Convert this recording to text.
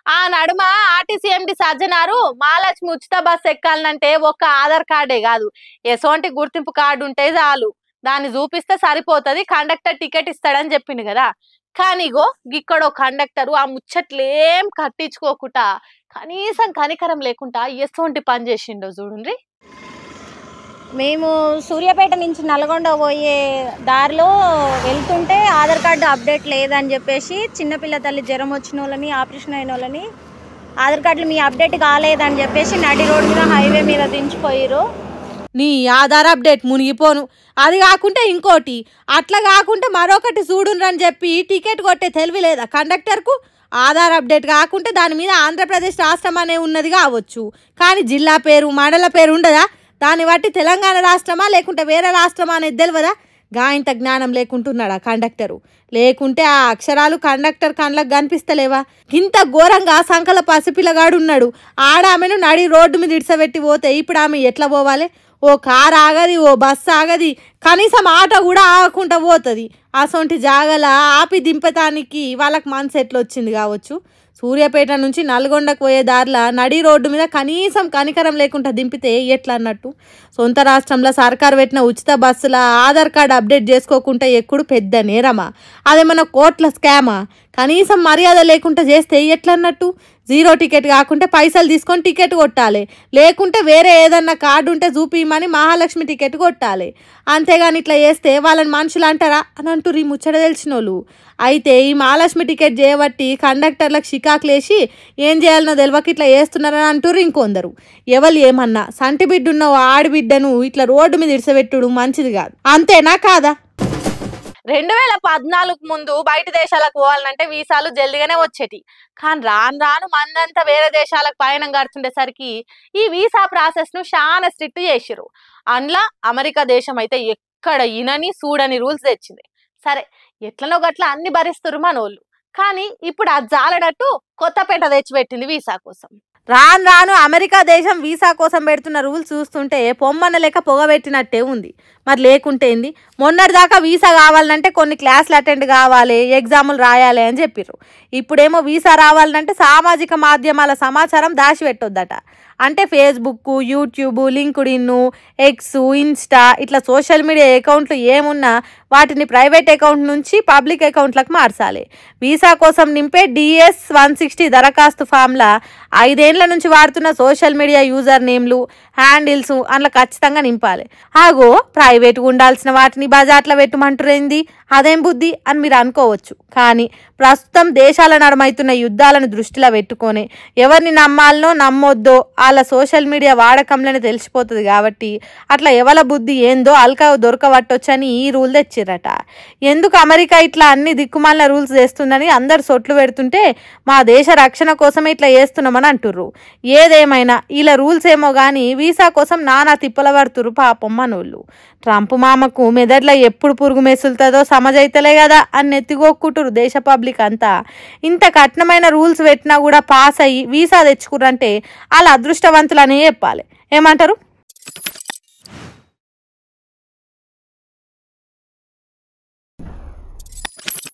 ఆ నడుమ ఆర్టీసీ ఎండి సజ్జనారు మహాలక్ష్మి ఉచిత బస్సు ఎక్కాలంటే ఒక్క ఆధార్ కార్డే కాదు, ఎసోంటి గుర్తింపు కార్డు ఉంటే చాలు, దాన్ని చూపిస్తే సరిపోతది, కండక్టర్ టికెట్ ఇస్తాడని చెప్పిండు కదా. కానీ ఇగో గిక్కడో కండక్టరు ఆ ముచ్చట్లేం కట్టించుకోకుండా కనీసం కనికరం లేకుండా ఎసోంటి పని చేసిండో చూడండి. మేము సూర్యాపేట నుంచి నల్గొండ పోయే దారిలో వెళ్తుంటే ఆధార్ కార్డు అప్డేట్ లేదని చెప్పేసి చిన్నపిల్ల తల్లి జ్వరం వచ్చిన వాళ్ళని, ఆపరేషన్ అయిన వాళ్ళని ఆధార్ కార్డులు మీ అప్డేట్ కాలేదని చెప్పేసి నడి రోడ్డు మీద హైవే మీద దించిపోయారు. నీ ఆధార్ అప్డేట్ మునిగిపోను, అది కాకుంటే ఇంకోటి, అట్లా కాకుంటే మరొకటి చూడునని చెప్పి టికెట్ కొట్టే తెలివి లేదా కండక్టర్కు? ఆధార్ అప్డేట్ కాకుంటే దాని మీద ఆంధ్రప్రదేశ్ రాష్ట్రం అనే ఉన్నది కావచ్చు, కానీ జిల్లా పేరు మండల పేరు ఉండదా? దాన్ని బట్టి తెలంగాణ రాష్ట్రమా లేకుంటే వేరే రాష్ట్రమా అనేది తెలియదా? ఇంత జ్ఞానం లేకుంటున్నాడా కండక్టరు? లేకుంటే ఆ అక్షరాలు కండక్టర్ కండ్లకు కనిపిస్తలేవా? ఇంత ఘోరంగా సంకల పసిపిల్లగాడు ఉన్నాడు, ఆమెను నడి రోడ్డు మీద ఇడిసబెట్టి పోతే ఇప్పుడు ఆమె ఎట్లా పోవాలి? ఓ కారు ఆగది, ఓ బస్సు ఆగది, కనీసం ఆటో కూడా ఆగకుండా పోతుంది. అసొంటి జాగల ఆపి దింపటానికి వాళ్ళకి మనసు ఎట్లా వచ్చింది కావచ్చు. సూర్యాపేట నుంచి నల్గొండకు పోయే దారిలో నడి రోడ్డు మీద కనీసం కనికరం లేకుండా దింపితే ఎట్లా అన్నట్టు. సొంత రాష్ట్రంలో సర్కారు పెట్టిన ఉచిత బస్సుల ఆధార్ కార్డు అప్డేట్ చేసుకోకుండా ఎక్కుడు పెద్ద నేరమా? అదేమన్నా కోట్ల స్కామా? కనీసం మర్యాద లేకుండా చేస్తే ఎట్లా అన్నట్టు. జీరో టికెట్ కాకుంటే పైసలు తీసుకొని టికెట్ కొట్టాలి, లేకుంటే వేరే ఏదన్నా కార్డు ఉంటే చూపిమని మహాలక్ష్మి టికెట్ కొట్టాలి. అంతేగాని ఇట్లా చేస్తే వాళ్ళని మనుషులు అంటారా అని అంటారు ఈ ముచ్చట తెలిసిన వాళ్ళు. అయితే ఈ మహాలక్ష్మి టికెట్ చేయబట్టి కండక్టర్లకు షికాకులేసి ఏం చేయాలనో తెలియక ఇట్లా చేస్తున్నారని అంటారు ఇంకొందరు. ఎవరు ఏమన్నా సంటి బిడ్డున్న ఆడిబిడ్డను ఇట్లా రోడ్డు మీద ఇడిసబెట్టుడు మంచిది కాదు, అంతేనా కాదా? 2014 ముందు బయట దేశాలకు పోవాలంటే వీసాలు జల్దిగానే వచ్చేటి, కానీ రాను రాను మందంతా వేరే దేశాలకు పయనం కడుతుండేసరికి ఈ వీసా ప్రాసెస్ ను చాలా స్ట్రిక్ట్ చేసిరు. అందులో అమెరికా దేశం అయితే ఎక్కడ ఇనని చూడని రూల్స్ తెచ్చింది. సరే ఎట్లనో గట్ల అన్ని భరిస్తురు మనోళ్ళు, కానీ ఇప్పుడు అది జాలడట్టు కొత్తపేట తెచ్చిపెట్టింది వీసా కోసం. రాను రాను అమెరికా దేశం వీసా కోసం పెడుతున్న రూల్స్ చూస్తుంటే పొమ్మన్న లెక్క పొగబెట్టినట్టే ఉంది. మరి లేకుంటే ఏంది? మొన్నటిదాకా వీసా కావాలంటే కొన్ని క్లాసులు అటెండ్ కావాలి, ఎగ్జాములు రాయాలి అని చెప్పిర్రు. ఇప్పుడేమో వీసా రావాలంటే సామాజిక మాధ్యమాల సమాచారం దాచిపెట్టొద్దట. అంటే Facebook, YouTube, LinkedIn, X, Insta ఇట్లా సోషల్ మీడియా అకౌంట్లు ఏమున్నా వాటిని ప్రైవేట్ అకౌంట్ నుంచి పబ్లిక్ అకౌంట్లకు మార్చాలి. వీసా కోసం నింపే DS-160 దరఖాస్తు ఫామ్లా 5 ఏళ్ల నుంచి వాడుతున్న సోషల్ మీడియా యూజర్ నేమ్లు, హ్యాండిల్స్ అందులో ఖచ్చితంగా నింపాలి. ఆగో ప్రైవేట్గా ఉండాల్సిన వాటిని బజార్లో పెట్టమంటురేంది, అదేం బుద్ధి అని మీరు అనుకోవచ్చు. కానీ ప్రస్తుతం దేశాల నడమైతున్న యుద్ధాలను దృష్టిలో పెట్టుకొని ఎవరిని నమ్మాలనో నమ్మొద్దో వాళ్ళ సోషల్ మీడియా వాడకంలోనే తెలిసిపోతుంది. కాబట్టి అట్లా ఎవల బుద్ధి ఏందో అల్కా దొరకబట్టొచ్చని ఈ రూల్ తెచ్చిరట. ఎందుకు అమెరికా ఇట్లా అన్ని దిక్కుమాలిన రూల్స్ చేస్తుందని అందరు సొట్లు పెడుతుంటే మా దేశ రక్షణ కోసమే ఇట్లా చేస్తున్నామని అంటుర్రు. ఏదేమైనా ఇలా రూల్స్ ఏమో కానీ వీసా కోసం నానా తిప్పల పడుతురు పాపం మనోళ్ళు. ట్రంప్ మామకు మెదడులో ఎప్పుడు పురుగు మెసులుతుందో సమజైతలే కదా అని ఎత్తిగొక్కుంటురు దేశ పబ్లిక్ అంతా. ఇంత కఠినమైన రూల్స్ పెట్టినా కూడా పాస్ అయ్యి వీసా తెచ్చుకురంటే వాళ్ళ అదృష్టవంతులనే చెప్పాలి. ఏమంటారు?